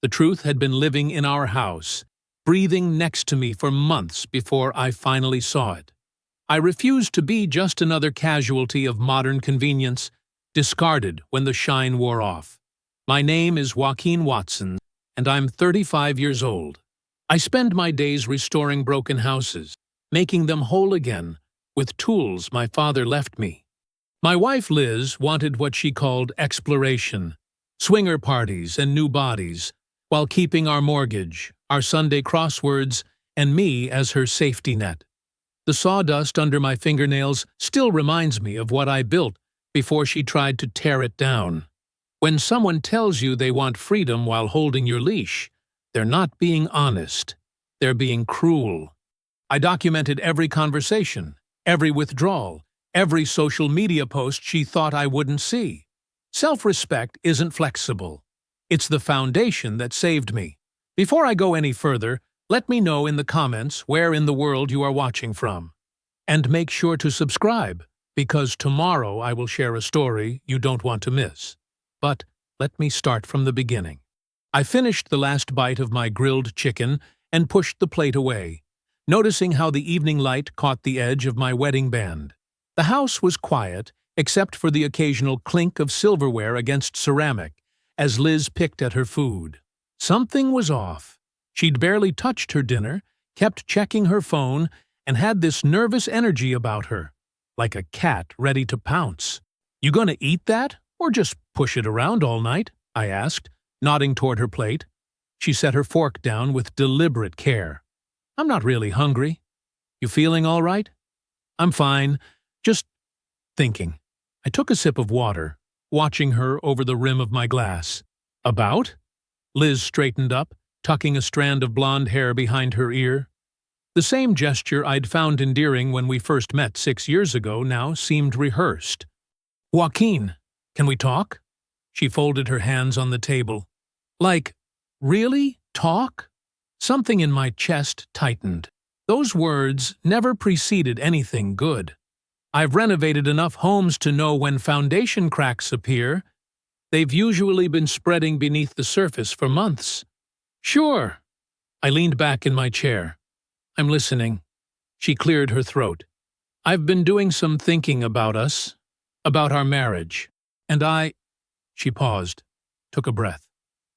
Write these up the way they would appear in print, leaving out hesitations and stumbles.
The truth had been living in our house, breathing next to me for months before I finally saw it. I refused to be just another casualty of modern convenience, discarded when the shine wore off. My name is Joaquin Watson, and I'm 35 years old. I spend my days restoring broken houses, making them whole again, with tools my father left me. My wife Liz wanted what she called exploration, swinger parties and new bodies, while keeping our mortgage, our Sunday crosswords, and me as her safety net. The sawdust under my fingernails still reminds me of what I built before she tried to tear it down. When someone tells you they want freedom while holding your leash, they're not being honest. They're being cruel. I documented every conversation, every withdrawal, every social media post she thought I wouldn't see. Self-respect isn't flexible. It's the foundation that saved me. Before I go any further, let me know in the comments where in the world you are watching from. And make sure to subscribe, because tomorrow I will share a story you don't want to miss. But let me start from the beginning. I finished the last bite of my grilled chicken and pushed the plate away, noticing how the evening light caught the edge of my wedding band. The house was quiet, except for the occasional clink of silverware against ceramic, as Liz picked at her food. Something was off. She'd barely touched her dinner, kept checking her phone, and had this nervous energy about her, like a cat ready to pounce. "You gonna eat that, or just push it around all night?" I asked, nodding toward her plate. She set her fork down with deliberate care. "I'm not really hungry. You feeling all right?" "I'm fine. Just thinking." I took a sip of water, watching her over the rim of my glass. "About?" Liz straightened up, tucking a strand of blonde hair behind her ear. The same gesture I'd found endearing when we first met 6 years ago now seemed rehearsed. "Joaquin, can we talk?" She folded her hands on the table. "Like, really? Talk?" Something in my chest tightened. Those words never preceded anything good. I've renovated enough homes to know when foundation cracks appear, they've usually been spreading beneath the surface for months. "Sure." I leaned back in my chair. "I'm listening." She cleared her throat. "I've been doing some thinking about us, about our marriage, and She paused, took a breath.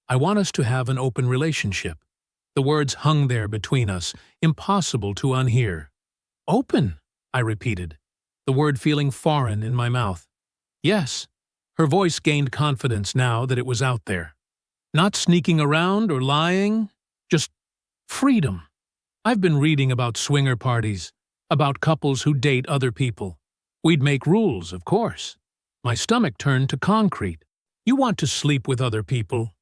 "I want us to have an open relationship." The words hung there between us, impossible to unhear. "Open," I repeated, the word feeling foreign in my mouth. "Yes." Her voice gained confidence now that it was out there. "Not sneaking around or lying, just freedom." I've been reading about swinger parties, about couples who date other people. We'd make rules, of course. My stomach turned to concrete. You want to sleep with other people.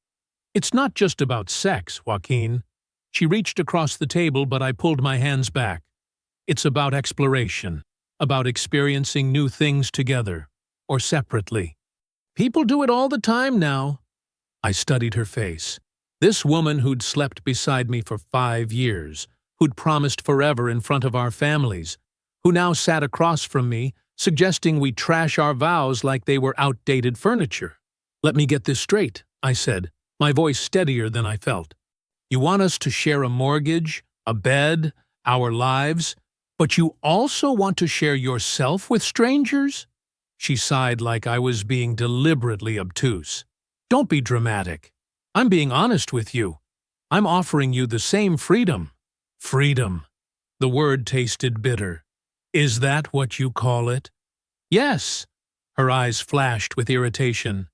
It's not just about sex, Joaquin. She reached across the table, but I pulled my hands back. It's about exploration, about experiencing new things together, or separately. People do it all the time now. I studied her face. This woman who'd slept beside me for 5 years, who'd promised forever in front of our families, who now sat across from me, suggesting we trash our vows like they were outdated furniture. "Let me get this straight," I said, my voice steadier than I felt. "You want us to share a mortgage, a bed, our lives, but you also want to share yourself with strangers?" She sighed like I was being deliberately obtuse. "Don't be dramatic. I'm being honest with you. I'm offering you the same freedom." Freedom. The word tasted bitter. "Is that what you call it?" "Yes." Her eyes flashed with irritation.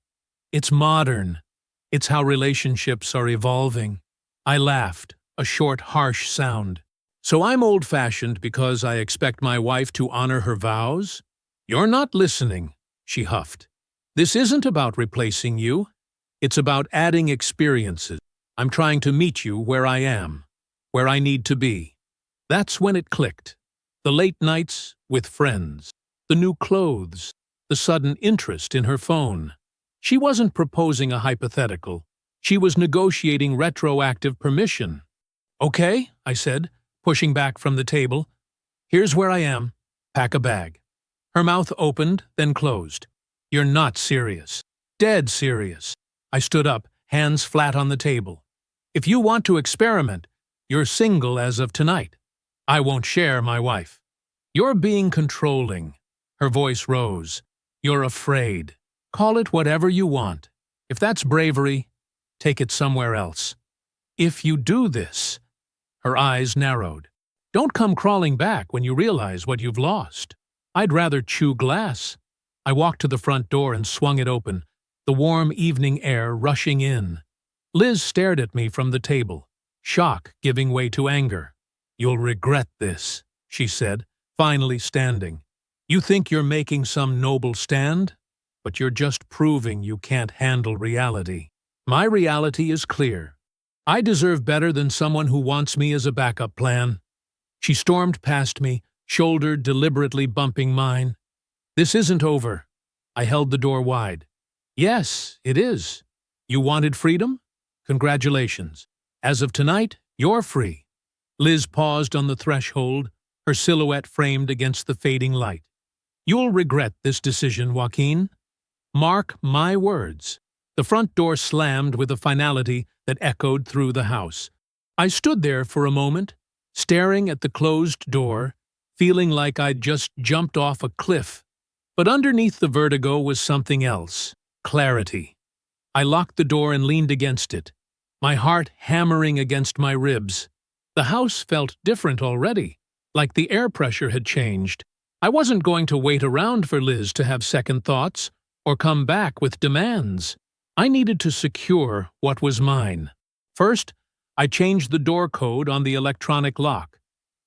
"It's modern. It's how relationships are evolving." I laughed, a short, harsh sound. "So I'm old-fashioned because I expect my wife to honor her vows?" "You're not listening," she huffed. "This isn't about replacing you. It's about adding experiences. I'm trying to meet you where I am, where I need to be." That's when it clicked. The late nights with friends, the new clothes, the sudden interest in her phone. She wasn't proposing a hypothetical. She was negotiating retroactive permission. "Okay," I said, pushing back from the table. "Here's where I am. Pack a bag." Her mouth opened, then closed. "You're not serious." "Dead serious." I stood up, hands flat on the table. If you want to experiment, you're single as of tonight. I won't share my wife. You're being controlling. Her voice rose. You're afraid. Call it whatever you want. If that's bravery, take it somewhere else. If you do this, her eyes narrowed. Don't come crawling back when you realize what you've lost. I'd rather chew glass. I walked to the front door and swung it open, the warm evening air rushing in. Liz stared at me from the table, shock giving way to anger. You'll regret this, she said, finally standing. You think you're making some noble stand? But you're just proving you can't handle reality. My reality is clear. I deserve better than someone who wants me as a backup plan. She stormed past me, shoulder deliberately bumping mine. This isn't over. I held the door wide. Yes, it is. You wanted freedom? Congratulations. As of tonight, you're free. Liz paused on the threshold, her silhouette framed against the fading light. You'll regret this decision, Joaquin. Mark my words. The front door slammed with a finality that echoed through the house. I stood there for a moment, staring at the closed door, feeling like I'd just jumped off a cliff. But underneath the vertigo was something else. Clarity. I locked the door and leaned against it, my heart hammering against my ribs. The house felt different already, like the air pressure had changed. I wasn't going to wait around for Liz to have second thoughts or come back with demands. I needed to secure what was mine. First, I changed the door code on the electronic lock,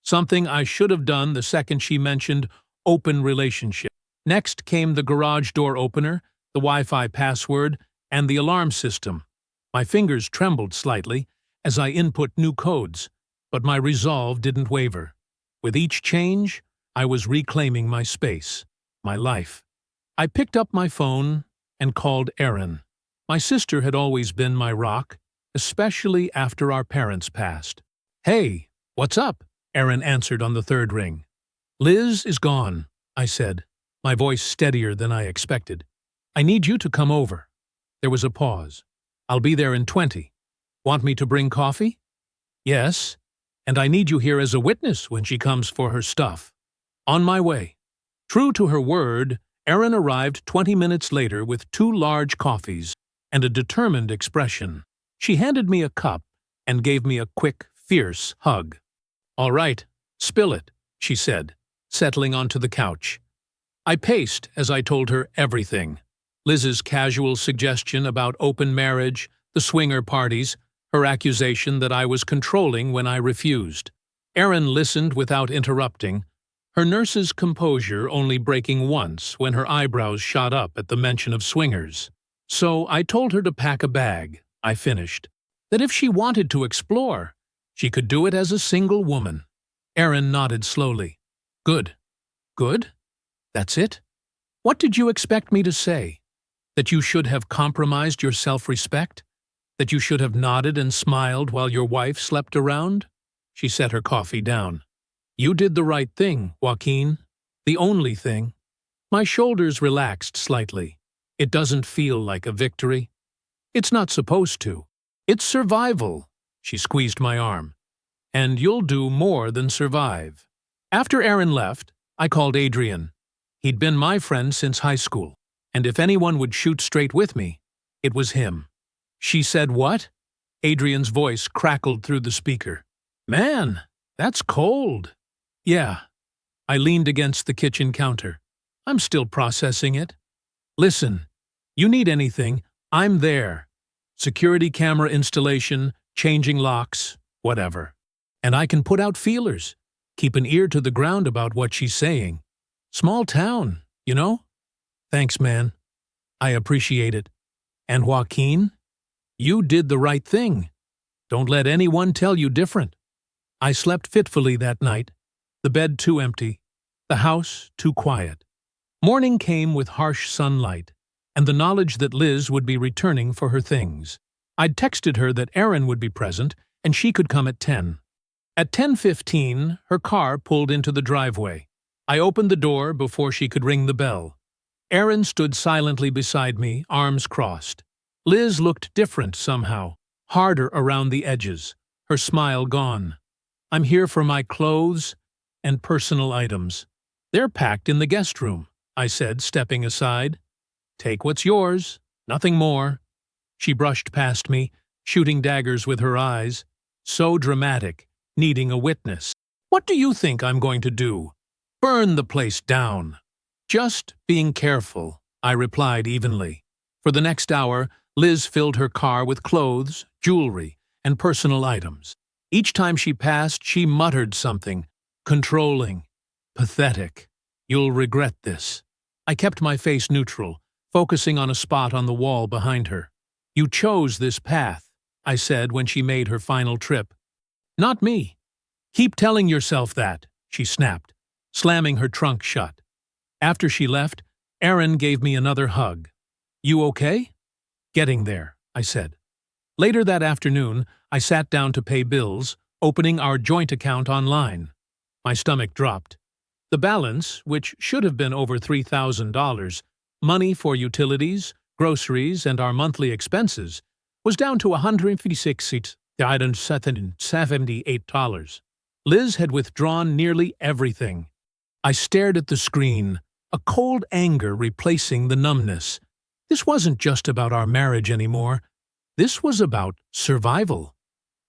something I should have done the second she mentioned open relationship. Next came the garage door opener, the Wi-Fi password, and the alarm system. My fingers trembled slightly as I input new codes, but my resolve didn't waver. With each change, I was reclaiming my space, my life. I picked up my phone and called Erin. My sister had always been my rock, especially after our parents passed. Hey, what's up? Erin answered on the third ring. Liz is gone, I said, my voice steadier than I expected. I need you to come over. There was a pause. I'll be there in 20. Want me to bring coffee? Yes, and I need you here as a witness when she comes for her stuff. On my way. True to her word, Erin arrived 20 minutes later with 2 large coffees and a determined expression. She handed me a cup and gave me a quick, fierce hug. All right, spill it, she said, settling onto the couch. I paced as I told her everything. Liz's casual suggestion about open marriage, the swinger parties, her accusation that I was controlling when I refused. Erin listened without interrupting, her nurse's composure only breaking once when her eyebrows shot up at the mention of swingers. So I told her to pack a bag, I finished. That if she wanted to explore, she could do it as a single woman. Erin nodded slowly. Good. Good? That's it? What did you expect me to say? That you should have compromised your self-respect? That you should have nodded and smiled while your wife slept around? She set her coffee down. You did the right thing, Joaquin. The only thing. My shoulders relaxed slightly. It doesn't feel like a victory. It's not supposed to. It's survival. She squeezed my arm. And you'll do more than survive. After Erin left, I called Adrian. He'd been my friend since high school, and if anyone would shoot straight with me, it was him. She said, what? Adrian's voice crackled through the speaker. Man, that's cold. Yeah. I leaned against the kitchen counter. I'm still processing it. Listen, you need anything, I'm there. Security camera installation, changing locks, whatever. And I can put out feelers, keep an ear to the ground about what she's saying. Small town, you know? Thanks, man. I appreciate it. And Joaquin, you did the right thing. Don't let anyone tell you different. I slept fitfully that night, the bed too empty, the house too quiet. Morning came with harsh sunlight, and the knowledge that Liz would be returning for her things. I'd texted her that Erin would be present, and she could come at 10. At 10:15, her car pulled into the driveway. I opened the door before she could ring the bell. Erin stood silently beside me, arms crossed. Liz looked different somehow, harder around the edges, her smile gone. I'm here for my clothes and personal items. They're packed in the guest room, I said, stepping aside. Take what's yours, nothing more. She brushed past me, shooting daggers with her eyes. So dramatic, needing a witness. What do you think I'm going to do? Burn the place down. Just being careful, I replied evenly. For the next hour, Liz filled her car with clothes, jewelry, and personal items. Each time she passed, she muttered something. Controlling. Pathetic. You'll regret this. I kept my face neutral, focusing on a spot on the wall behind her. You chose this path, I said when she made her final trip. Not me. Keep telling yourself that, she snapped, slamming her trunk shut. After she left, Aaron gave me another hug. You okay? Getting there, I said. Later that afternoon, I sat down to pay bills, opening our joint account online. My stomach dropped. The balance, which should have been over $3,000, money for utilities, groceries, and our monthly expenses, was down to $156,778. Liz had withdrawn nearly everything. I stared at the screen, a cold anger replacing the numbness. This wasn't just about our marriage anymore. This was about survival.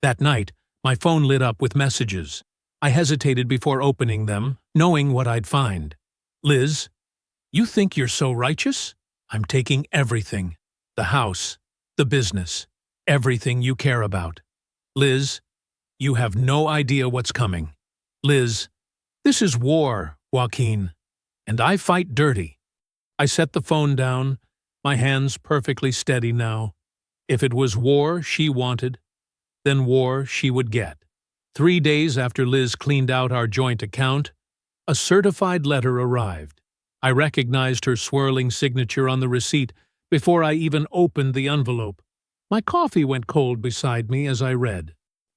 That night, my phone lit up with messages. I hesitated before opening them, knowing what I'd find. Liz, you think you're so righteous? I'm taking everything. The house, the business, everything you care about. Liz, you have no idea what's coming. Liz, this is war, Joaquin, and I fight dirty. I set the phone down, my hands perfectly steady now. If it was war she wanted, then war she would get. 3 days after Liz cleaned out our joint account, a certified letter arrived. I recognized her swirling signature on the receipt before I even opened the envelope. My coffee went cold beside me as I read.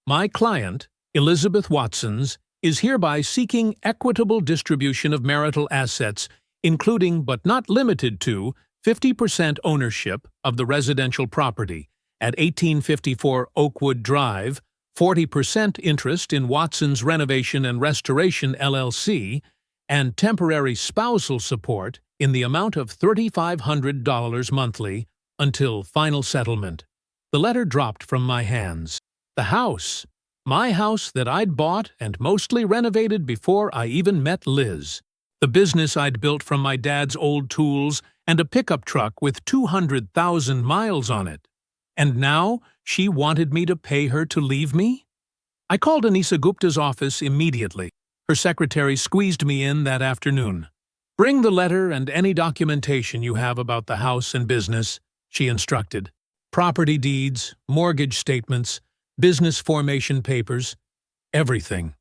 My client, Elizabeth Watsons, is hereby seeking equitable distribution of marital assets, including but not limited to 50% ownership of the residential property at 1854 Oakwood Drive, 40% interest in Watsons Renovation and Restoration LLC, and temporary spousal support in the amount of $3,500 monthly until final settlement. The letter dropped from my hands. The house, my house that I'd bought and mostly renovated before I even met Liz. The business I'd built from my dad's old tools and a pickup truck with 200,000 miles on it. And now she wanted me to pay her to leave me? I called Anisa Gupta's office immediately. Her secretary squeezed me in that afternoon. Bring the letter and any documentation you have about the house and business, she instructed. Property deeds, mortgage statements, business formation papers, everything.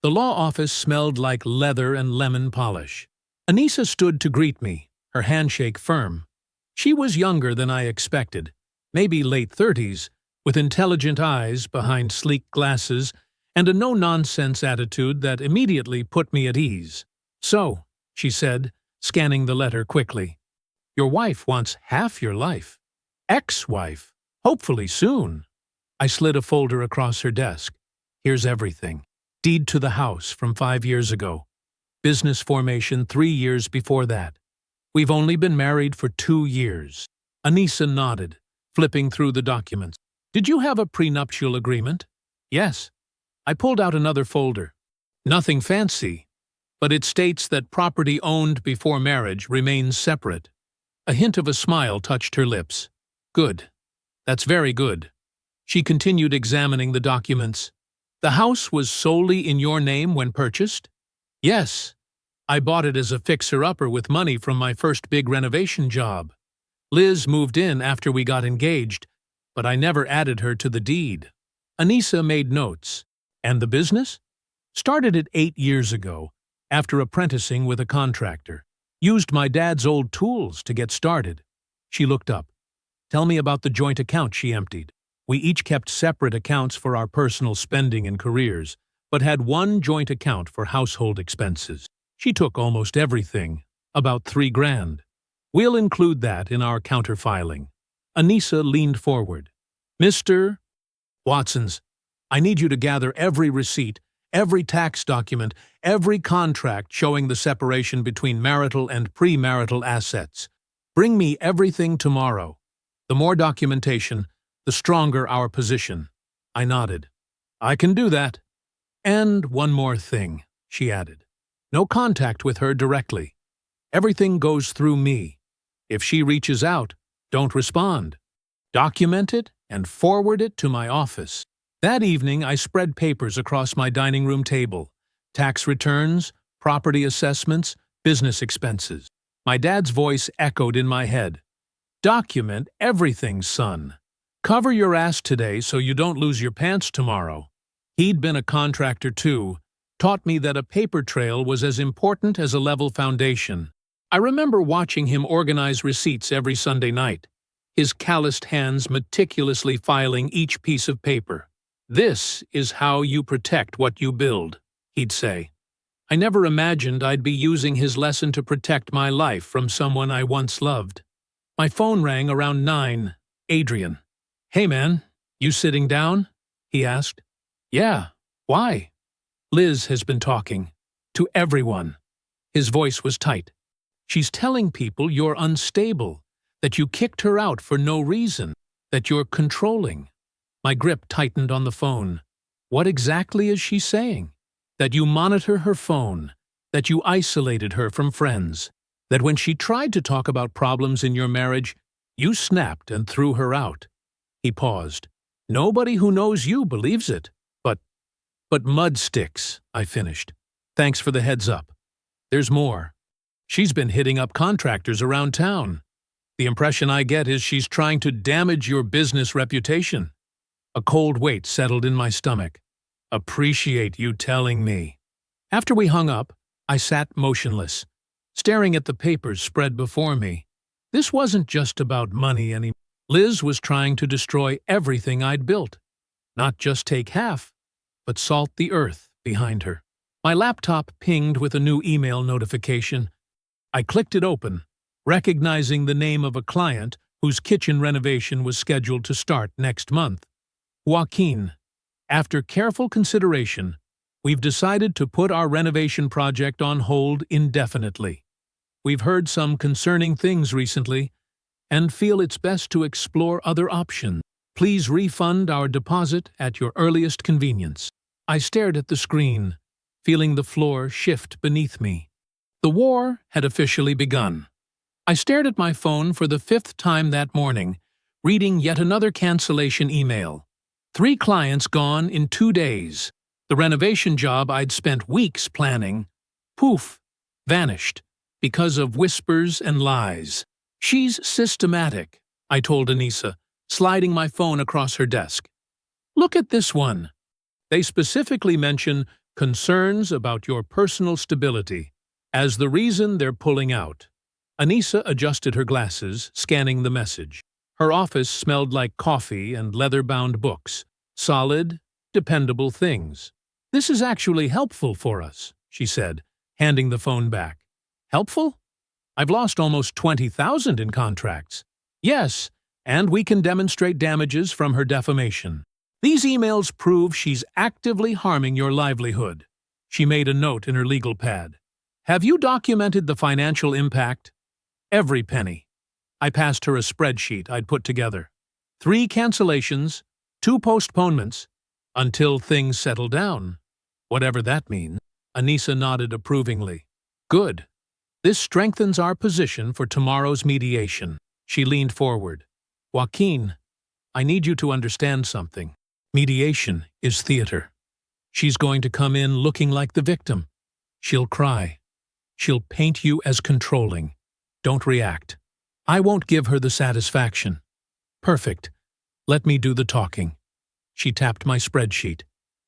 The law office smelled like leather and lemon polish. Anisa stood to greet me, her handshake firm. She was younger than I expected, maybe late 30s, with intelligent eyes behind sleek glasses and a no-nonsense attitude that immediately put me at ease. So, she said, scanning the letter quickly, your wife wants half your life. Ex-wife. Hopefully soon. I slid a folder across her desk. Here's everything. Deed to the house from 5 years ago. Business formation 3 years before that. We've only been married for 2 years. Anisa nodded, flipping through the documents. Did you have a prenuptial agreement? Yes. I pulled out another folder. Nothing fancy, but it states that property owned before marriage remains separate. A hint of a smile touched her lips. Good. That's very good. She continued examining the documents. The house was solely in your name when purchased? Yes. I bought it as a fixer-upper with money from my first big renovation job. Liz moved in after we got engaged, but I never added her to the deed. Anisa made notes. And the business? Started it 8 years ago, after apprenticing with a contractor. Used my dad's old tools to get started. She looked up. Tell me about the joint account she emptied. We each kept separate accounts for our personal spending and careers, but had one joint account for household expenses. She took almost everything, about $3 grand. We'll include that in our counterfiling. Anisa leaned forward. Mr. Watson's. I need you to gather every receipt, every tax document, every contract showing the separation between marital and premarital assets. Bring me everything tomorrow. The more documentation, the stronger our position. I nodded. I can do that. And one more thing, she added. No contact with her directly. Everything goes through me. If she reaches out, don't respond. Document it and forward it to my office. That evening, I spread papers across my dining room table. Tax returns, property assessments, business expenses. My dad's voice echoed in my head. Document everything, son. Cover your ass today so you don't lose your pants tomorrow. He'd been a contractor too, taught me that a paper trail was as important as a level foundation. I remember watching him organize receipts every Sunday night, his calloused hands meticulously filing each piece of paper. This is how you protect what you build, he'd say. I never imagined I'd be using his lesson to protect my life from someone I once loved. My phone rang around 9. Adrian. Hey man, you sitting down? He asked. Yeah, why? Liz has been talking. To everyone. His voice was tight. She's telling people you're unstable, that you kicked her out for no reason, that you're controlling. My grip tightened on the phone. What exactly is she saying? That you monitor her phone, that you isolated her from friends, that when she tried to talk about problems in your marriage, you snapped and threw her out. He paused. Nobody who knows you believes it. But mud sticks, I finished. Thanks for the heads up. There's more. She's been hitting up contractors around town. The impression I get is she's trying to damage your business reputation. A cold weight settled in my stomach. Appreciate you telling me. After we hung up, I sat motionless, staring at the papers spread before me. This wasn't just about money anymore. Liz was trying to destroy everything I'd built. Not just take half, but salt the earth behind her. My laptop pinged with a new email notification. I clicked it open, recognizing the name of a client whose kitchen renovation was scheduled to start next month. Joaquin. After careful consideration, we've decided to put our renovation project on hold indefinitely. We've heard some concerning things recently and feel it's best to explore other options. Please refund our deposit at your earliest convenience. I stared at the screen, feeling the floor shift beneath me. The war had officially begun. I stared at my phone for the 5th time that morning, reading yet another cancellation email. 3 clients gone in 2 days. The renovation job I'd spent weeks planning, poof, vanished, because of whispers and lies. She's systematic, I told Anissa, sliding my phone across her desk. Look at this one. They specifically mention concerns about your personal stability as the reason they're pulling out. Anissa adjusted her glasses, scanning the message. Her office smelled like coffee and leather-bound books. Solid, dependable things. This is actually helpful for us, she said, handing the phone back. Helpful? I've lost almost 20,000 in contracts. Yes, and we can demonstrate damages from her defamation. These emails prove she's actively harming your livelihood. She made a note in her legal pad. Have you documented the financial impact? Every penny. I passed her a spreadsheet I'd put together. 3 cancellations, 2 postponements, until things settle down. Whatever that means. Anissa nodded approvingly. Good. This strengthens our position for tomorrow's mediation. She leaned forward. Joaquin, I need you to understand something. Mediation is theater. She's going to come in looking like the victim. She'll cry. She'll paint you as controlling. Don't react. I won't give her the satisfaction. Perfect. Let me do the talking. She tapped my spreadsheet.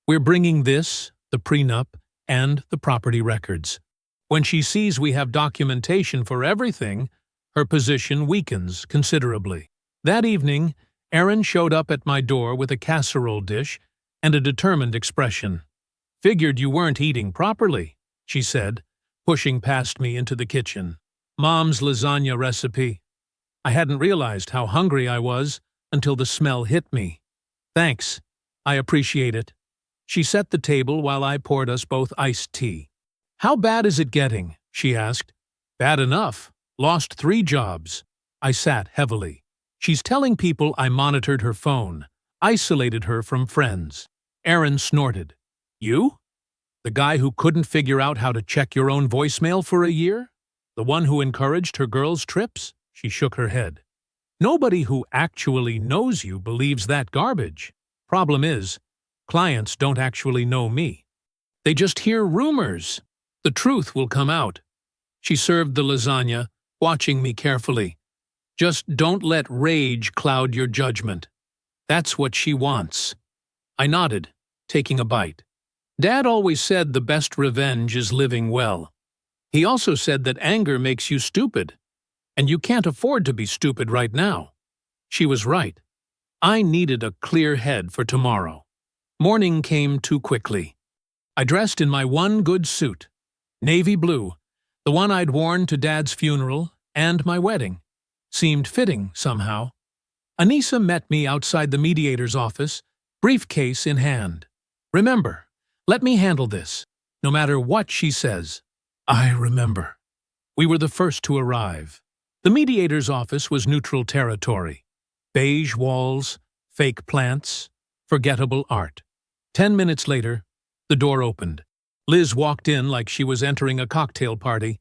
We're bringing this, the prenup, and the property records. When she sees we have documentation for everything, her position weakens considerably. That evening, Erin showed up at my door with a casserole dish and a determined expression. Figured you weren't eating properly, she said, pushing past me into the kitchen. Mom's lasagna recipe. I hadn't realized how hungry I was until the smell hit me. Thanks, I appreciate it. She set the table while I poured us both iced tea. How bad is it getting? She asked. Bad enough. Lost 3 jobs. I sat heavily. She's telling people I monitored her phone, isolated her from friends. Aaron snorted. You? The guy who couldn't figure out how to check your own voicemail for a year? The one who encouraged her girls' trips? She shook her head. Nobody who actually knows you believes that garbage. Problem is, clients don't actually know me. They just hear rumors. The truth will come out. She served the lasagna, watching me carefully. Just don't let rage cloud your judgment. That's what she wants. I nodded, taking a bite. Dad always said the best revenge is living well. He also said that anger makes you stupid, and you can't afford to be stupid right now. She was right. I needed a clear head for tomorrow. Morning came too quickly. I dressed in my one good suit, navy blue, the one I'd worn to Dad's funeral and my wedding. Seemed fitting somehow. Anissa met me outside the mediator's office, briefcase in hand. Remember, let me handle this, no matter what she says. I remember. We were the first to arrive. The mediator's office was neutral territory. Beige walls, fake plants, forgettable art. 10 minutes later, the door opened. Liz walked in like she was entering a cocktail party.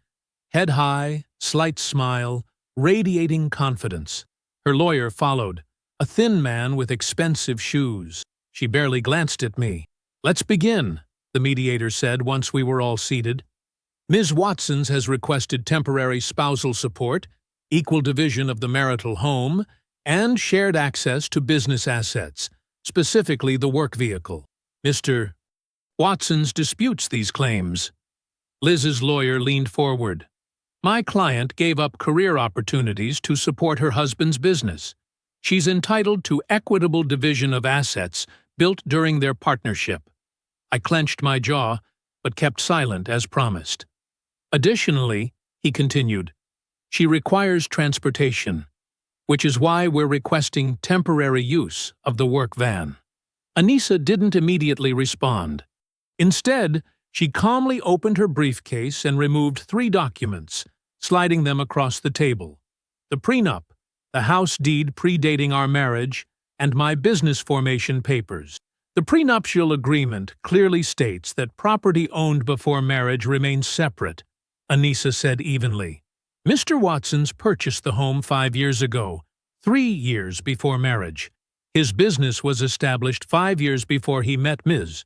Head high, slight smile, radiating confidence. Her lawyer followed, a thin man with expensive shoes. She barely glanced at me. Let's begin, the mediator said once we were all seated. Ms. Watsons has requested temporary spousal support, equal division of the marital home, and shared access to business assets, specifically the work vehicle. Mr. Watsons disputes these claims. Liz's lawyer leaned forward. My client gave up career opportunities to support her husband's business. She's entitled to equitable division of assets built during their partnership. I clenched my jaw, but kept silent as promised. Additionally, he continued, she requires transportation, which is why we're requesting temporary use of the work van. Anissa didn't immediately respond. Instead, she calmly opened her briefcase and removed 3 documents, sliding them across the table. The prenup, the house deed predating our marriage, and my business formation papers. The prenuptial agreement clearly states that property owned before marriage remains separate, Anissa said evenly. Mr. Watsons purchased the home 5 years ago, 3 years before marriage. His business was established 5 years before he met Ms.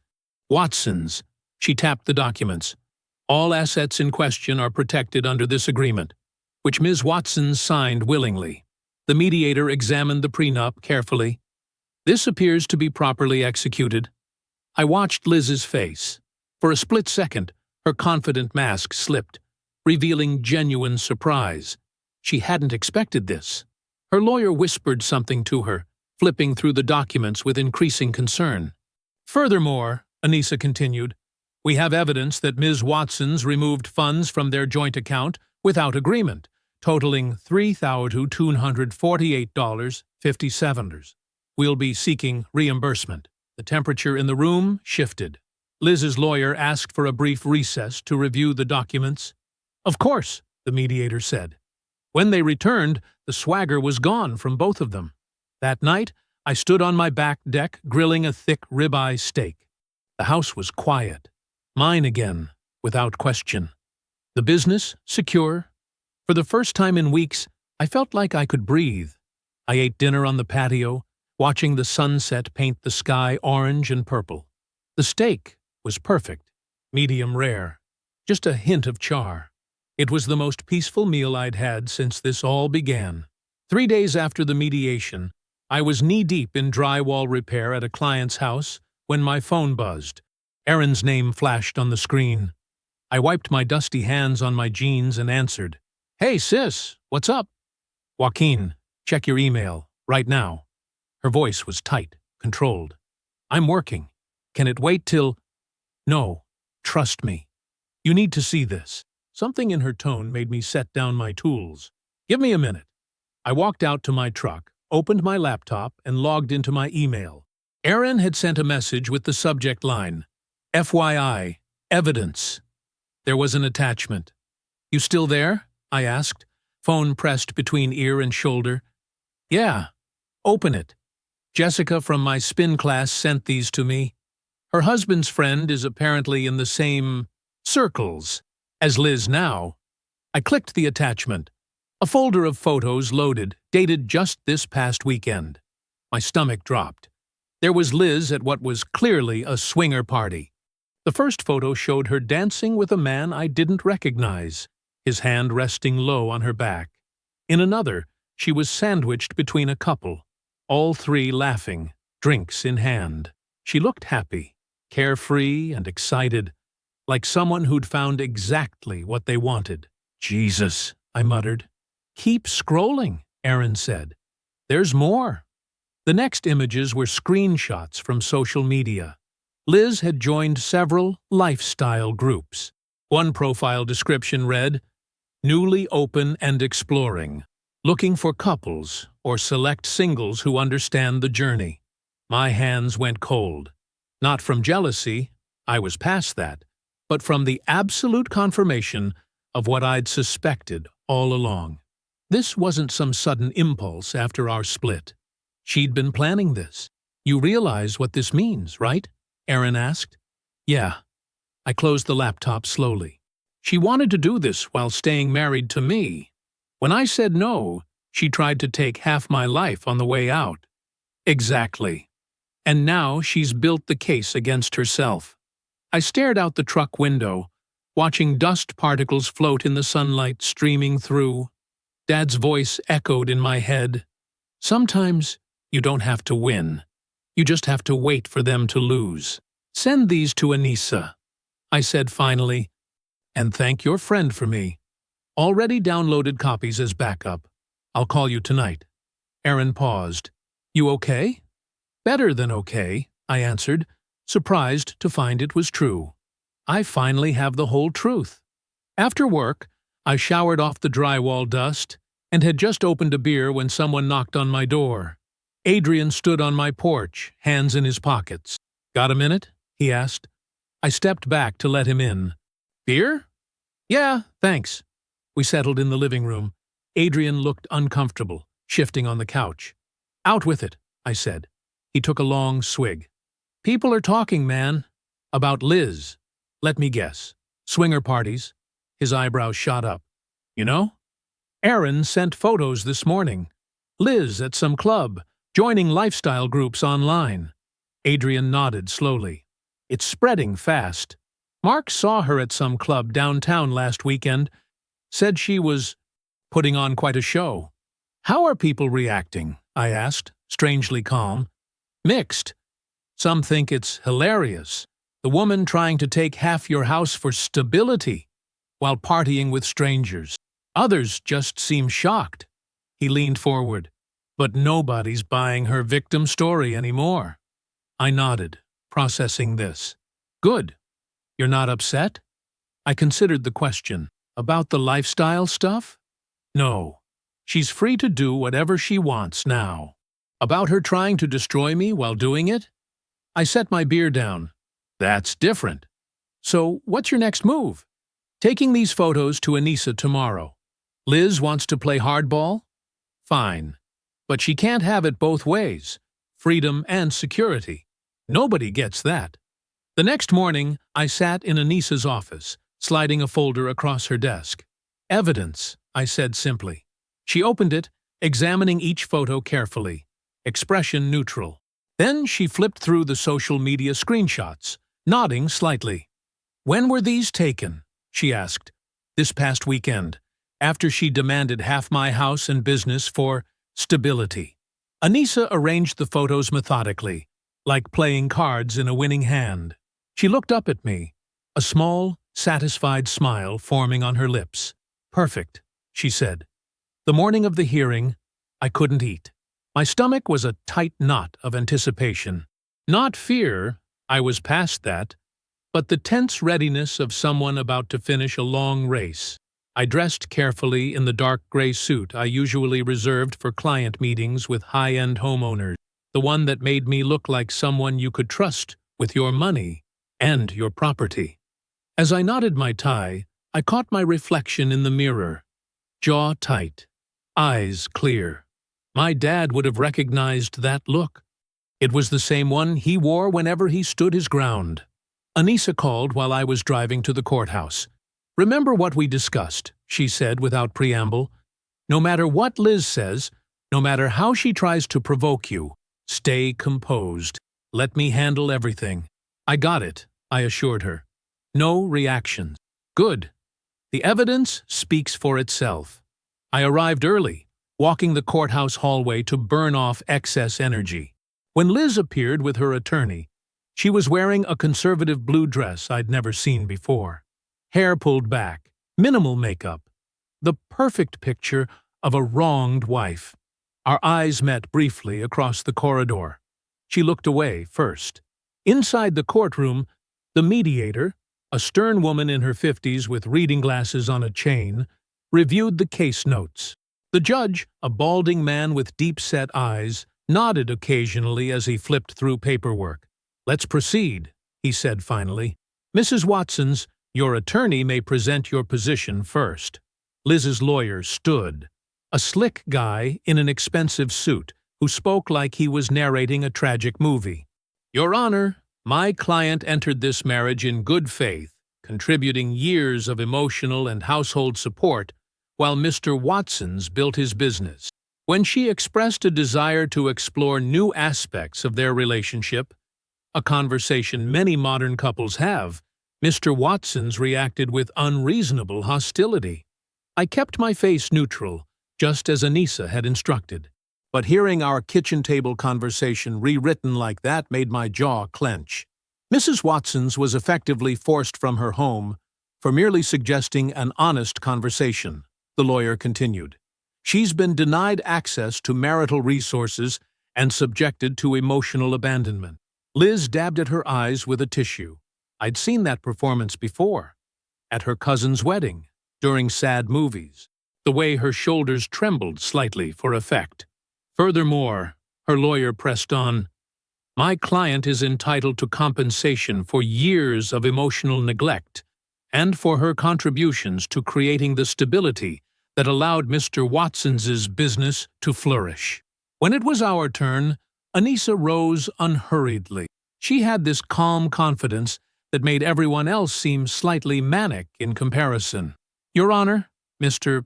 Watsons. She tapped the documents. All assets in question are protected under this agreement, which Ms. Watsons signed willingly. The mediator examined the prenup carefully. This appears to be properly executed. I watched Liz's face. For a split second, her confident mask slipped, revealing genuine surprise. She hadn't expected this. Her lawyer whispered something to her, flipping through the documents with increasing concern. Furthermore, Anissa continued, we have evidence that Ms. Watsons removed funds from their joint account without agreement, totaling $3,248.57. We'll be seeking reimbursement. The temperature in the room shifted. Liz's lawyer asked for a brief recess to review the documents. Of course, the mediator said. When they returned, the swagger was gone from both of them. That night, I stood on my back deck grilling a thick ribeye steak. The house was quiet. Mine again, without question. The business, secure. For the first time in weeks, I felt like I could breathe. I ate dinner on the patio, watching the sunset paint the sky orange and purple. The steak was perfect, medium rare, just a hint of char. It was the most peaceful meal I'd had since this all began. 3 days after the mediation, I was knee-deep in drywall repair at a client's house when my phone buzzed. Aaron's name flashed on the screen. I wiped my dusty hands on my jeans and answered. Hey, sis, what's up? Joaquin, check your email, right now. Her voice was tight, controlled. I'm working. Can it wait till... No, trust me. You need to see this. Something in her tone made me set down my tools. Give me a minute. I walked out to my truck, opened my laptop, and logged into my email. Aaron had sent a message with the subject line, FYI, evidence. There was an attachment. You still there? I asked, phone pressed between ear and shoulder. Yeah. Open it. Jessica from my spin class sent these to me. Her husband's friend is apparently in the same circles as Liz now. I clicked the attachment. A folder of photos loaded, dated just this past weekend. My stomach dropped. There was Liz at what was clearly a swinger party. The first photo showed her dancing with a man I didn't recognize, his hand resting low on her back. In another, she was sandwiched between a couple, all three laughing, drinks in hand. She looked happy, carefree and excited, like someone who'd found exactly what they wanted. Jesus, I muttered. Keep scrolling, Aaron said. There's more. The next images were screenshots from social media. Liz had joined several lifestyle groups. One profile description read, newly open and exploring, looking for couples or select singles who understand the journey. My hands went cold. Not from jealousy, I was past that, but from the absolute confirmation of what I'd suspected all along. This wasn't some sudden impulse after our split. She'd been planning this. You realize what this means, right? Aaron asked. Yeah. I closed the laptop slowly. She wanted to do this while staying married to me. When I said no, she tried to take half my life on the way out. Exactly. And now she's built the case against herself. I stared out the truck window, watching dust particles float in the sunlight streaming through. Dad's voice echoed in my head. Sometimes you don't have to win. You just have to wait for them to lose. Send these to Anissa, I said finally, and thank your friend for me. Already downloaded copies as backup. I'll call you tonight. Aaron paused. You okay? Better than okay, I answered, surprised to find it was true. I finally have the whole truth. After work, I showered off the drywall dust and had just opened a beer when someone knocked on my door. Adrian stood on my porch, hands in his pockets. Got a minute? He asked. I stepped back to let him in. Beer? Yeah, thanks. We settled in the living room. Adrian looked uncomfortable, shifting on the couch. Out with it, I said. He took a long swig. People are talking, man. About Liz. Let me guess. Swinger parties. His eyebrows shot up. You know? Aaron sent photos this morning. Liz at some club, joining lifestyle groups online. Adrian nodded slowly. It's spreading fast. Mark saw her at some club downtown last weekend. Said she was putting on quite a show. How are people reacting? I asked, strangely calm. Mixed. Some think it's hilarious. The woman trying to take half your house for stability while partying with strangers. Others just seem shocked. He leaned forward. But nobody's buying her victim story anymore. I nodded, processing this. Good. You're not upset? I considered the question. About the lifestyle stuff? No. She's free to do whatever she wants now. About her trying to destroy me while doing it? I set my beer down. That's different. So, what's your next move? Taking these photos to Anissa tomorrow. Liz wants to play hardball? Fine. But she can't have it both ways. Freedom and security. Nobody gets that. The next morning, I sat in Anissa's office, sliding a folder across her desk. Evidence, I said simply. She opened it, examining each photo carefully. Expression neutral. Then she flipped through the social media screenshots, nodding slightly. When were these taken? She asked. This past weekend, after she demanded half my house and business for stability. Anissa arranged the photos methodically, like playing cards in a winning hand. She looked up at me, a small, satisfied smile forming on her lips. Perfect, she said. The morning of the hearing, I couldn't eat. My stomach was a tight knot of anticipation. Not fear, I was past that, but the tense readiness of someone about to finish a long race. I dressed carefully in the dark gray suit I usually reserved for client meetings with high-end homeowners. the one that made me look like someone you could trust with your money and your property. As I knotted my tie, I caught my reflection in the mirror. Jaw tight, eyes clear. My dad would have recognized that look. It was the same one he wore whenever he stood his ground. Anissa called while I was driving to the courthouse. "Remember what we discussed," she said without preamble. "No matter what Liz says, no matter how she tries to provoke you, stay composed. Let me handle everything." "I got it," I assured her. No reactions. Good. The evidence speaks for itself. I arrived early, walking the courthouse hallway to burn off excess energy. When Liz appeared with her attorney, she was wearing a conservative blue dress I'd never seen before. Hair pulled back, minimal makeup. The perfect picture of a wronged wife. Our eyes met briefly across the corridor. She looked away first. Inside the courtroom, the mediator, a stern woman in her 50s with reading glasses on a chain, reviewed the case notes. The judge, a balding man with deep-set eyes, nodded occasionally as he flipped through paperwork. "Let's proceed," he said finally. "Mrs. Watsons, your attorney may present your position first." Liz's lawyer stood, a slick guy in an expensive suit who spoke like he was narrating a tragic movie. "Your Honor, my client entered this marriage in good faith, contributing years of emotional and household support while Mr. Watsons built his business. When she expressed a desire to explore new aspects of their relationship, a conversation many modern couples have, Mr. Watsons reacted with unreasonable hostility. I kept my face neutral, just as Anissa had instructed. But hearing our kitchen table conversation rewritten like that made my jaw clench. Mrs. Watsons was effectively forced from her home for merely suggesting an honest conversation, the lawyer continued. She's been denied access to marital resources and subjected to emotional abandonment. Liz dabbed at her eyes with a tissue. I'd seen that performance before. At her cousin's wedding, during sad movies. The way her shoulders trembled slightly for effect. Furthermore, her lawyer pressed on, "My client is entitled to compensation for years of emotional neglect and for her contributions to creating the stability that allowed Mr. Watsons's business to flourish." When it was our turn, Anissa rose unhurriedly. She had this calm confidence that made everyone else seem slightly manic in comparison. "Your Honor, Mr.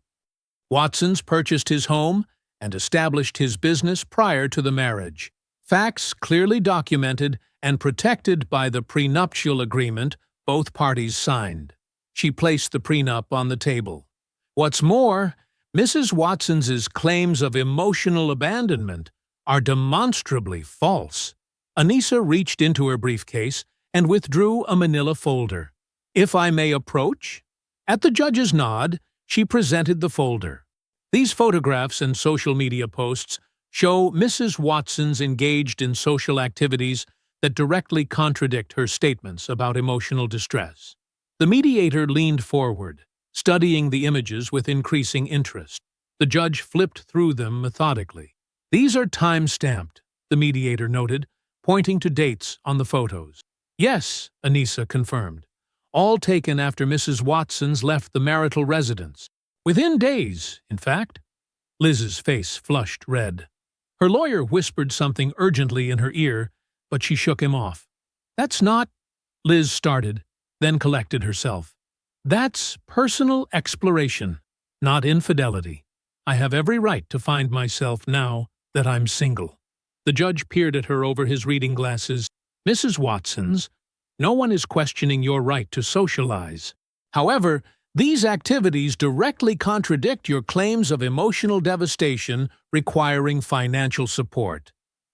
Watsons purchased his home and established his business prior to the marriage. Facts clearly documented and protected by the prenuptial agreement both parties signed." She placed the prenup on the table. "What's more, Mrs. Watsons's claims of emotional abandonment are demonstrably false." Anissa reached into her briefcase and withdrew a manila folder. "If I may approach?" At the judge's nod, she presented the folder. These photographs and social media posts show Mrs. Watsons engaged in social activities that directly contradict her statements about emotional distress. The mediator leaned forward, studying the images with increasing interest. The judge flipped through them methodically. "These are time-stamped," the mediator noted, pointing to dates on the photos. "Yes," Anissa confirmed. "All taken after Mrs. Watsons left the marital residence. Within days, in fact." Liz's face flushed red. Her lawyer whispered something urgently in her ear, but she shook him off. "That's not—" Liz started, then collected herself. "That's personal exploration, not infidelity. I have every right to find myself now that I'm single." The judge peered at her over his reading glasses. "Mrs. Watsons, no one is questioning your right to socialize. However, these activities directly contradict your claims of emotional devastation requiring financial support."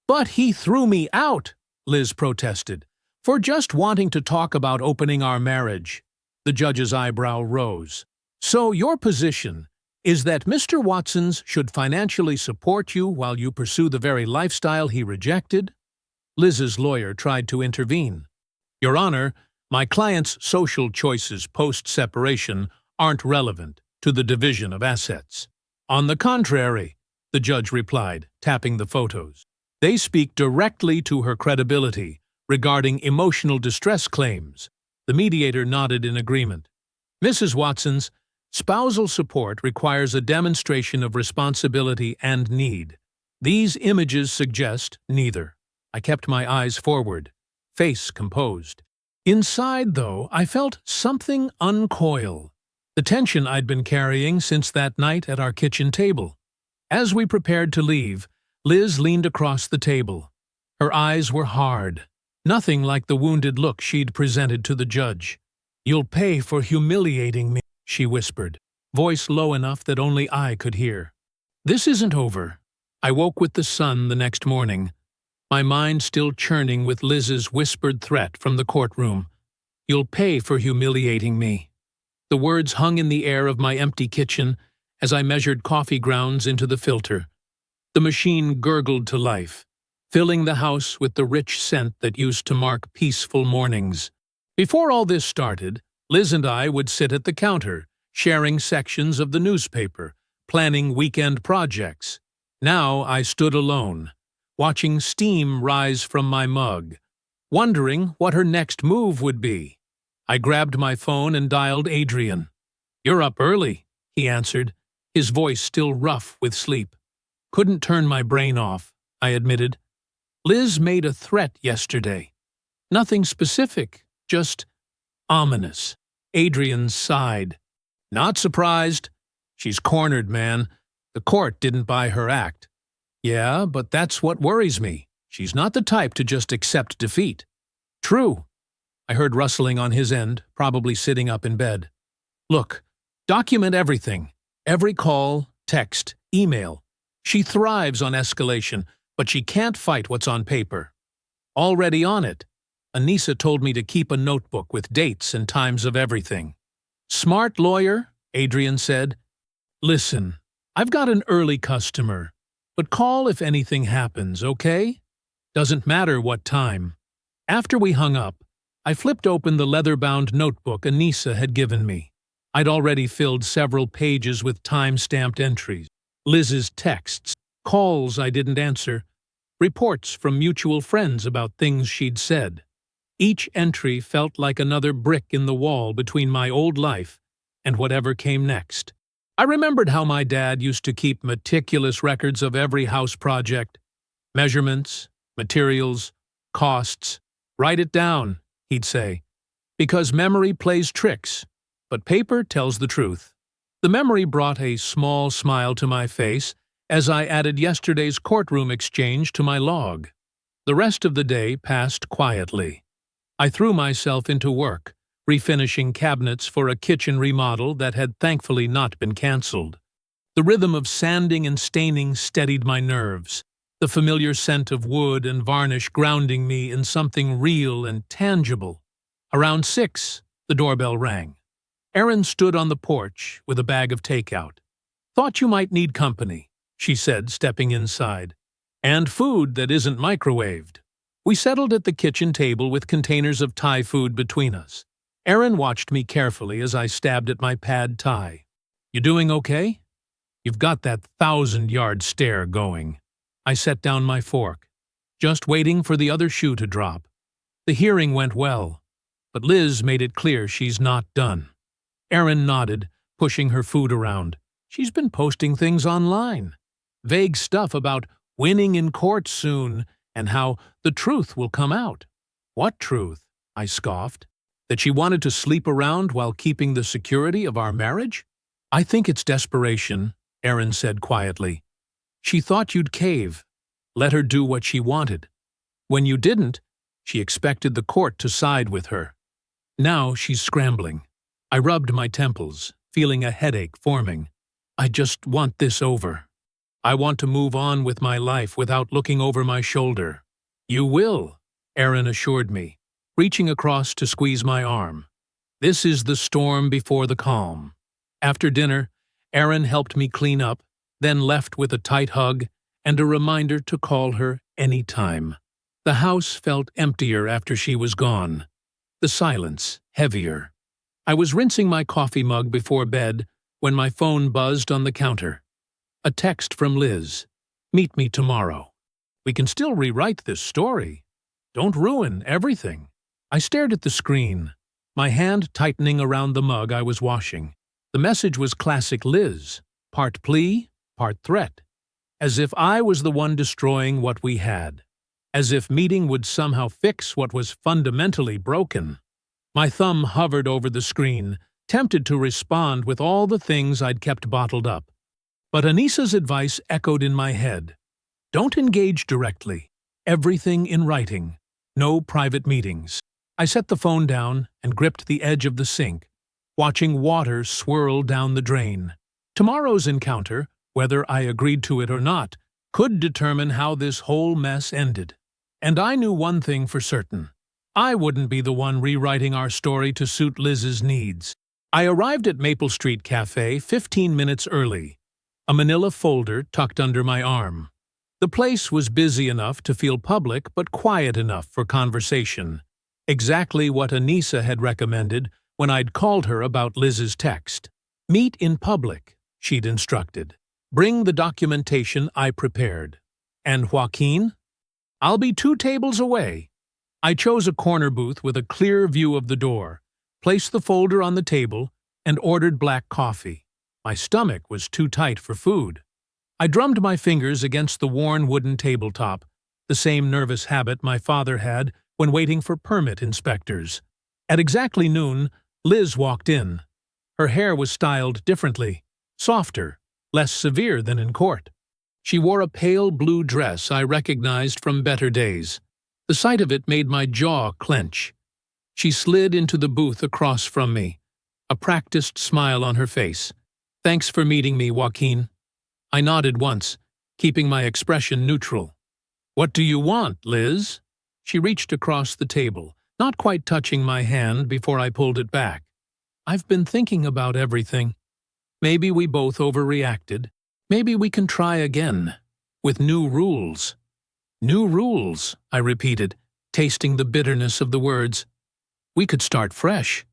"But he threw me out," Liz protested, "for just wanting to talk about opening our marriage." The judge's eyebrow rose. "So your position is that Mr. Watsons should financially support you while you pursue the very lifestyle he rejected?" Liz's lawyer tried to intervene. "Your Honor, my client's social choices post-separation aren't relevant to the division of assets." "On the contrary," the judge replied, tapping the photos. They speak directly to her credibility regarding emotional distress claims. The mediator nodded in agreement. Mrs. Watson's spousal support requires a demonstration of responsibility and need. These images suggest neither. I kept my eyes forward, face composed. Inside, though, I felt something uncoil, the tension I'd been carrying since that night at our kitchen table. As we prepared to leave, Liz leaned across the table. Her eyes were hard, nothing like the wounded look she'd presented to the judge. "You'll pay for humiliating me," she whispered, voice low enough that only I could hear. This isn't over. I woke with the sun the next morning, my mind still churning with Liz's whispered threat from the courtroom. "You'll pay for humiliating me." The words hung in the air of my empty kitchen as I measured coffee grounds into the filter. The machine gurgled to life, filling the house with the rich scent that used to mark peaceful mornings. Before all this started, Liz and I would sit at the counter, sharing sections of the newspaper, planning weekend projects. Now I stood alone, watching steam rise from my mug, wondering what her next move would be. I grabbed my phone and dialed Adrian. "You're up early," he answered, his voice still rough with sleep. "Couldn't turn my brain off," I admitted. "Liz made a threat yesterday. Nothing specific, just ominous." Adrian sighed. "Not surprised. She's cornered, man. The court didn't buy her act." "Yeah, but that's what worries me. She's not the type to just accept defeat." "True." I heard rustling on his end, probably sitting up in bed. "Look, document everything. Every call, text, email. She thrives on escalation, but she can't fight what's on paper." "Already on it. Anissa told me to keep a notebook with dates and times of everything." "Smart lawyer," Adrian said. "Listen, I've got an early customer, but call if anything happens, okay? Doesn't matter what time." After we hung up, I flipped open the leather-bound notebook Anissa had given me. I'd already filled several pages with time-stamped entries. Liz's texts, calls I didn't answer, reports from mutual friends about things she'd said. Each entry felt like another brick in the wall between my old life and whatever came next. I remembered how my dad used to keep meticulous records of every house project. Measurements, materials, costs. "Write it down," he'd say, "because memory plays tricks, but paper tells the truth." The memory brought a small smile to my face as I added yesterday's courtroom exchange to my log. The rest of the day passed quietly. I threw myself into work, refinishing cabinets for a kitchen remodel that had thankfully not been cancelled. The rhythm of sanding and staining steadied my nerves, the familiar scent of wood and varnish grounding me in something real and tangible. Around 6, the doorbell rang. Erin stood on the porch with a bag of takeout. "Thought you might need company," she said, stepping inside. "And food that isn't microwaved." We settled at the kitchen table with containers of Thai food between us. Erin watched me carefully as I stabbed at my pad Thai. "You doing okay? You've got that 1,000-yard stare going." I set down my fork, just waiting for the other shoe to drop. The hearing went well, but Liz made it clear she's not done. Erin nodded, pushing her food around. "She's been posting things online. Vague stuff about winning in court soon and how the truth will come out." "What truth?" I scoffed. "That she wanted to sleep around while keeping the security of our marriage?" "I think it's desperation," Erin said quietly. "She thought you'd cave, let her do what she wanted. When you didn't, she expected the court to side with her. Now she's scrambling." I rubbed my temples, feeling a headache forming. "I just want this over. I want to move on with my life without looking over my shoulder." "You will," Erin assured me, reaching across to squeeze my arm. "This is the storm before the calm." After dinner, Erin helped me clean up, then left with a tight hug and a reminder to call her any time. The house felt emptier after she was gone, the silence heavier. I was rinsing my coffee mug before bed when my phone buzzed on the counter. A text from Liz. "Meet me tomorrow." We can still rewrite this story. Don't ruin everything. I stared at the screen, my hand tightening around the mug I was washing. The message was classic Liz, part plea, part threat. As if I was the one destroying what we had. As if meeting would somehow fix what was fundamentally broken. My thumb hovered over the screen, tempted to respond with all the things I'd kept bottled up. But Anissa's advice echoed in my head. Don't engage directly. Everything in writing. No private meetings. I set the phone down and gripped the edge of the sink, watching water swirl down the drain. Tomorrow's encounter, whether I agreed to it or not, could determine how this whole mess ended. And I knew one thing for certain. I wouldn't be the one rewriting our story to suit Liz's needs. I arrived at Maple Street Cafe 15 minutes early, a manila folder tucked under my arm. The place was busy enough to feel public but quiet enough for conversation. Exactly what Anissa had recommended when I'd called her about Liz's text. Meet in public, she'd instructed. Bring the documentation I prepared. And Joaquin? I'll be 2 tables away. I chose a corner booth with a clear view of the door, placed the folder on the table, and ordered black coffee. My stomach was too tight for food. I drummed my fingers against the worn wooden tabletop, the same nervous habit my father had when waiting for permit inspectors. At exactly noon, Liz walked in. Her hair was styled differently, softer, less severe than in court. She wore a pale blue dress I recognized from better days. The sight of it made my jaw clench. She slid into the booth across from me, a practiced smile on her face. Thanks for meeting me, Joaquin. I nodded once, keeping my expression neutral. What do you want, Liz? She reached across the table, not quite touching my hand before I pulled it back. I've been thinking about everything. Maybe we both overreacted. Maybe we can try again, with new rules. New rules, I repeated, tasting the bitterness of the words. We could start fresh.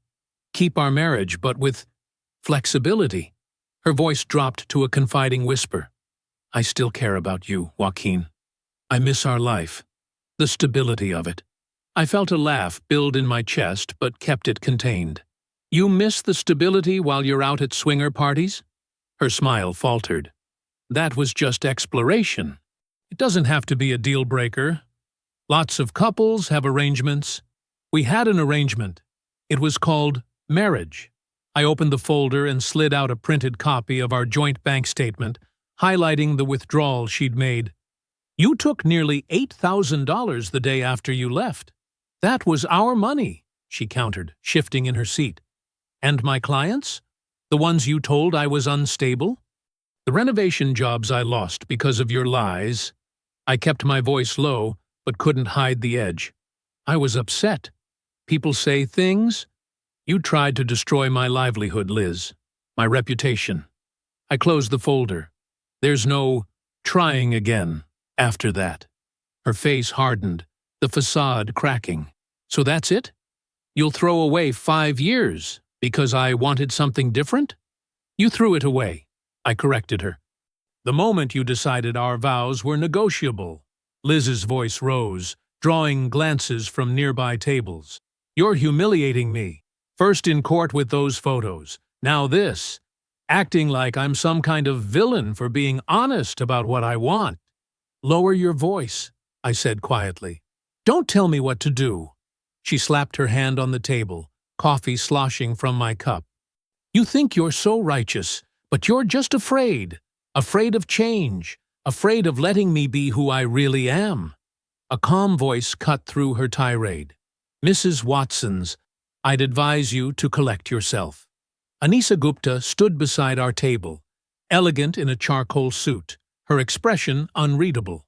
Keep our marriage, but with flexibility. Her voice dropped to a confiding whisper. I still care about you, Joaquin. I miss our life, the stability of it. I felt a laugh build in my chest, but kept it contained. You miss the stability while you're out at swinger parties? Her smile faltered. That was just exploration. It doesn't have to be a deal breaker. Lots of couples have arrangements. We had an arrangement. It was called marriage. I opened the folder and slid out a printed copy of our joint bank statement, highlighting the withdrawal she'd made. You took nearly $8,000 the day after you left. That was our money, she countered, shifting in her seat. And my clients? The ones you told I was unstable? The renovation jobs I lost because of your lies. I kept my voice low, but couldn't hide the edge. I was upset. People say things. You tried to destroy my livelihood, Liz. My reputation. I closed the folder. There's no trying again after that. Her face hardened, the facade cracking. So that's it? You'll throw away 5 years because I wanted something different? You threw it away. I corrected her. The moment you decided our vows were negotiable. Liz's voice rose, drawing glances from nearby tables. You're humiliating me. First in court with those photos, now this. Acting like I'm some kind of villain for being honest about what I want. Lower your voice, I said quietly. Don't tell me what to do. She slapped her hand on the table, coffee sloshing from my cup. You think you're so righteous, but you're just afraid of change, afraid of letting me be who I really am. A calm voice cut through her tirade. Mrs. Watsons, I'd advise you to collect yourself. Anissa Gupta stood beside our table, elegant in a charcoal suit, her expression unreadable.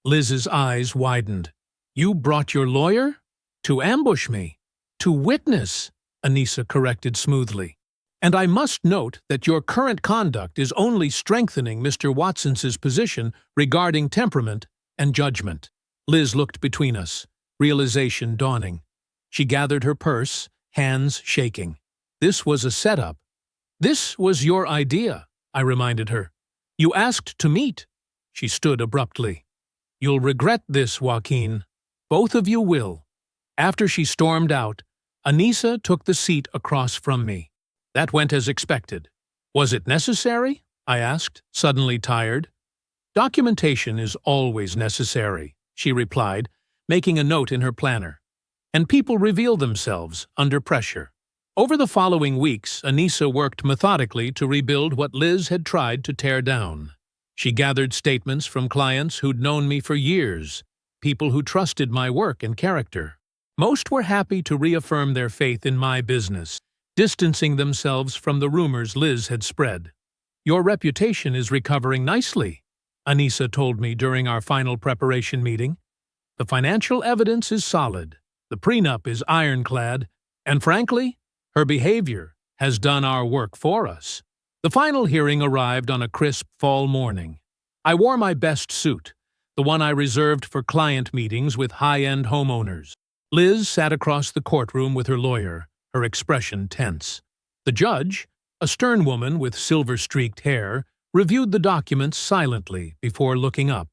Liz's eyes widened. You brought your lawyer? To ambush me. To witness, Anissa corrected smoothly. And I must note that your current conduct is only strengthening Mr. Watson's position regarding temperament and judgment. Liz looked between us, realization dawning. She gathered her purse, hands shaking. This was a setup. This was your idea, I reminded her. You asked to meet. She stood abruptly. "You'll regret this, Joaquin. Both of you will." After she stormed out, Anissa took the seat across from me. That went as expected. "Was it necessary?" I asked, suddenly tired. "Documentation is always necessary," she replied, making a note in her planner. "And people reveal themselves under pressure." Over the following weeks, Anissa worked methodically to rebuild what Liz had tried to tear down. She gathered statements from clients who'd known me for years, people who trusted my work and character. Most were happy to reaffirm their faith in my business, distancing themselves from the rumors Liz had spread. "Your reputation is recovering nicely," Anissa told me during our final preparation meeting. "The financial evidence is solid, the prenup is ironclad, and frankly, her behavior has done our work for us." The final hearing arrived on a crisp fall morning. I wore my best suit, the one I reserved for client meetings with high-end homeowners. Liz sat across the courtroom with her lawyer, her expression tense. The judge, a stern woman with silver-streaked hair, reviewed the documents silently before looking up.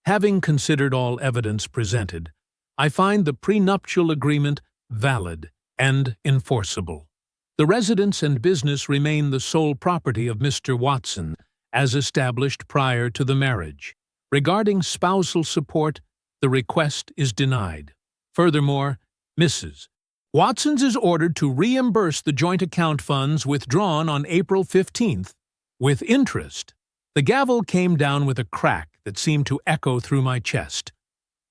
"Having considered all evidence presented, I find the prenuptial agreement valid and enforceable. The residence and business remain the sole property of Mr. Watson, as established prior to the marriage. Regarding spousal support, the request is denied. Furthermore, Mrs. Watson's is ordered to reimburse the joint account funds withdrawn on April 15th, with interest." The gavel came down with a crack that seemed to echo through my chest.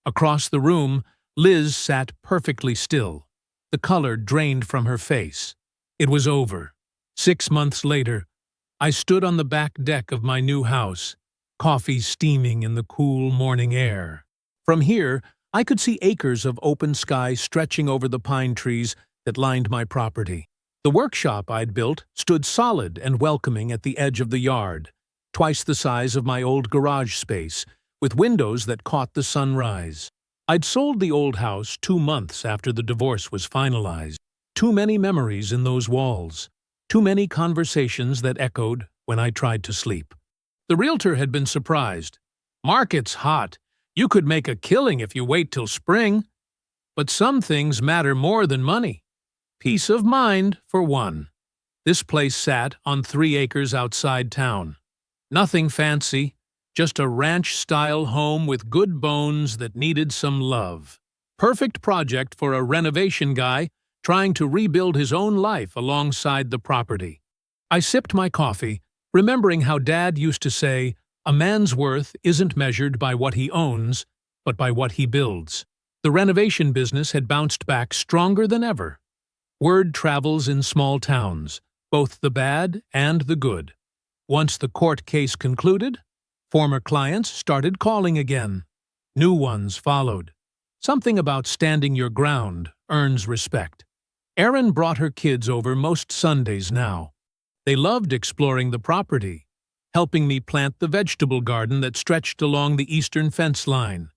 Across the room, Liz sat perfectly still, the color drained from her face. It was over. 6 months later, I stood on the back deck of my new house, coffee steaming in the cool morning air. From here, I could see acres of open sky stretching over the pine trees that lined my property. The workshop I'd built stood solid and welcoming at the edge of the yard, twice the size of my old garage space, with windows that caught the sunrise. I'd sold the old house 2 months after the divorce was finalized. Too many memories in those walls. Too many conversations that echoed when I tried to sleep. The realtor had been surprised. "Market's hot. You could make a killing if you wait till spring. But some things matter more than money. Peace of mind, for one." This place sat on 3 acres outside town. Nothing fancy, just a ranch-style home with good bones that needed some love. Perfect project for a renovation guy trying to rebuild his own life alongside the property. I sipped my coffee, remembering how Dad used to say, "A man's worth isn't measured by what he owns, but by what he builds." The renovation business had bounced back stronger than ever. Word travels in small towns, both the bad and the good. Once the court case concluded, former clients started calling again. New ones followed. Something about standing your ground earns respect. Erin brought her kids over most Sundays now. They loved exploring the property, helping me plant the vegetable garden that stretched along the eastern fence line.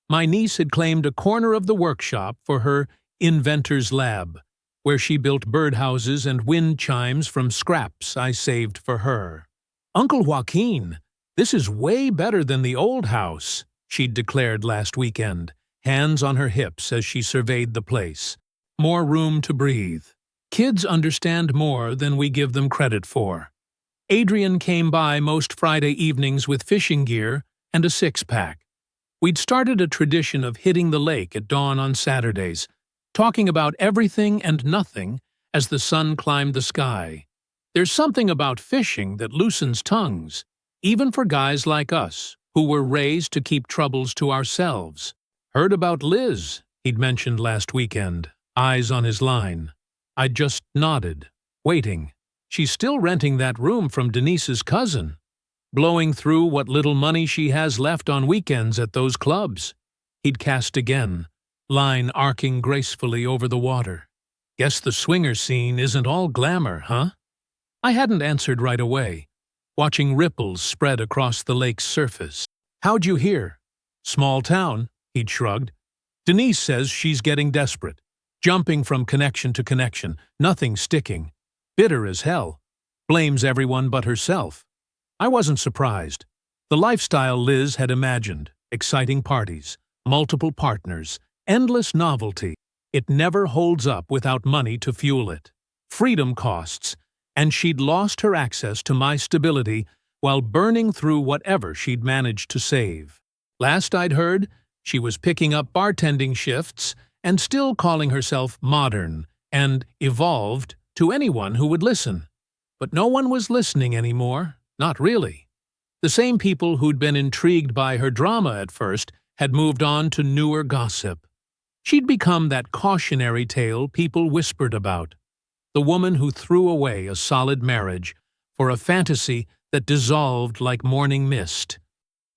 My niece had claimed a corner of the workshop for her inventor's lab, where she built birdhouses and wind chimes from scraps I saved for her. "Uncle Joaquin, this is way better than the old house," she'd declared last weekend, hands on her hips as she surveyed the place. "More room to breathe. Kids understand more than we give them credit for." Adrian came by most Friday evenings with fishing gear and a 6-pack. We'd started a tradition of hitting the lake at dawn on Saturdays, talking about everything and nothing as the sun climbed the sky. There's something about fishing that loosens tongues, even for guys like us, who were raised to keep troubles to ourselves. "Heard about Liz," he'd mentioned last weekend, eyes on his line. I just nodded, waiting. She's still renting that room from Denise's cousin, blowing through what little money she has left on weekends at those clubs. He'd cast again, line arcing gracefully over the water. "Guess the swinger scene isn't all glamour, huh?" I hadn't answered right away, watching ripples spread across the lake's surface. "How'd you hear?" "Small town," he'd shrugged. "Denise says she's getting desperate, jumping from connection to connection, nothing sticking. Bitter as hell. Blames everyone but herself." I wasn't surprised. The lifestyle Liz had imagined, exciting parties, multiple partners, endless novelty. It never holds up without money to fuel it. Freedom costs, and she'd lost her access to my stability while burning through whatever she'd managed to save. Last I'd heard, she was picking up bartending shifts and still calling herself modern and evolved to anyone who would listen. But no one was listening anymore, not really. The same people who'd been intrigued by her drama at first had moved on to newer gossip. She'd become that cautionary tale people whispered about, the woman who threw away a solid marriage for a fantasy that dissolved like morning mist.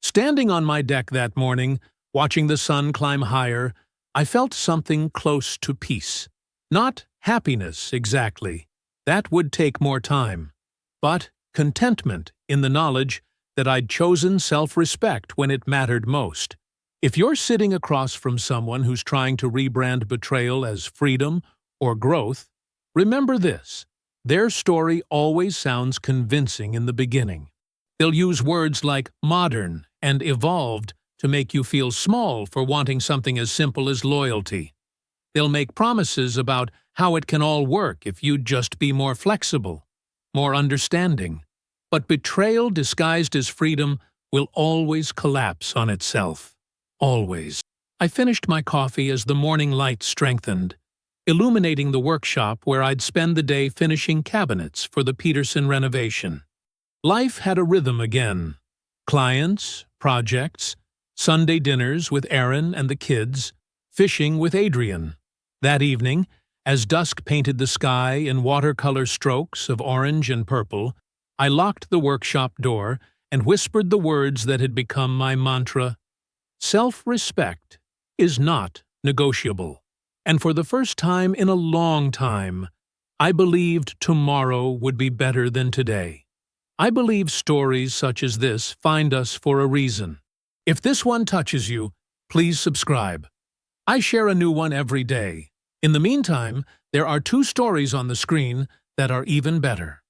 Standing on my deck that morning, watching the sun climb higher, I felt something close to peace. Not happiness, exactly. That would take more time. But contentment in the knowledge that I'd chosen self-respect when it mattered most. If you're sitting across from someone who's trying to rebrand betrayal as freedom or growth, remember this: their story always sounds convincing in the beginning. They'll use words like modern and evolved to make you feel small for wanting something as simple as loyalty. They'll make promises about how it can all work if you'd just be more flexible, more understanding. But betrayal disguised as freedom will always collapse on itself. Always. I finished my coffee as the morning light strengthened, illuminating the workshop where I'd spend the day finishing cabinets for the Peterson renovation. Life had a rhythm again. Clients, projects, Sunday dinners with Aaron and the kids, fishing with Adrian. That evening, as dusk painted the sky in watercolor strokes of orange and purple, I locked the workshop door and whispered the words that had become my mantra: self-respect is not negotiable. And for the first time in a long time, I believed tomorrow would be better than today. I believe stories such as this find us for a reason. If this one touches you, please subscribe. I share a new one every day. In the meantime, there are 2 stories on the screen that are even better.